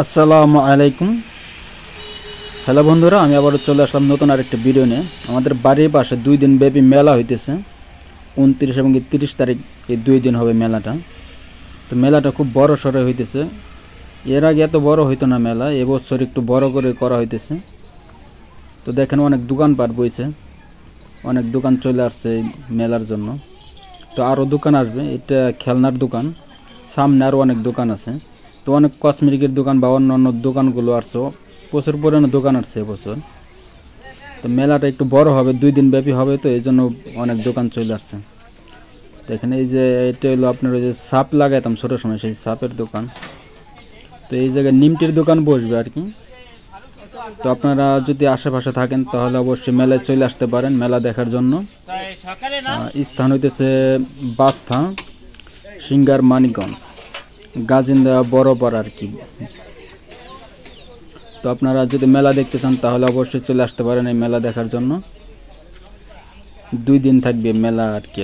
আসসালামু আলাইকুম। হ্যালো বন্ধুরা, আমি আবার চলে আসলাম নতুন আরেকটা ভিডিও নিয়ে। আমাদের বাড়ির পাশে 2 দিন ব্যাপী মেলা হইতেছে। 29 এবং 30 তারিখ এই 2 দিন হবে মেলাটা। তো মেলাটা খুব বড় সড়ো হইতেছে। এর আগে এত বড় হইতো না মেলা, এবছর একটু বড় করে করা হইতেছে। তো দেখেন অনেক দোকানপাট বইছে, অনেক দোকান চলে আসছে এই মেলার জন্য। তো আরও দোকান আসবে, এটা খেলনার দোকান, সামনে আরও অনেক দোকান আছে। তো অনেক কসমেটিকের দোকান বা অন্যান্য দোকানগুলো আসছে, প্রচুর পরিমাণে দোকান আসছে এবছর। তো মেলাটা একটু বড় হবে, 2 দিন ব্যাপী হবে, তো এই জন্য অনেক দোকান চলে আসছে। তো এখানে এই যে এটা হলো আপনার ওই যে সাপ লাগাইতাম ছোটো সময়, সেই সাপের দোকান। তো এই জায়গায় নিমটির দোকান বসবে আর কি। তো আপনারা যদি আশেপাশে থাকেন তাহলে অবশ্যই মেলায় চলে আসতে পারেন মেলা দেখার জন্য। স্থান হইতেছে বাস্থা, সিঙ্গার, মানিকগঞ্জ, গাজিন্দা, বড়পাড়া আর কি। তো আপনারা যদি মেলা দেখতে চান তাহলে অবশ্যই চলে আসতে পারেন এই মেলা দেখার জন্য। 2 দিন থাকবে মেলা আর কি।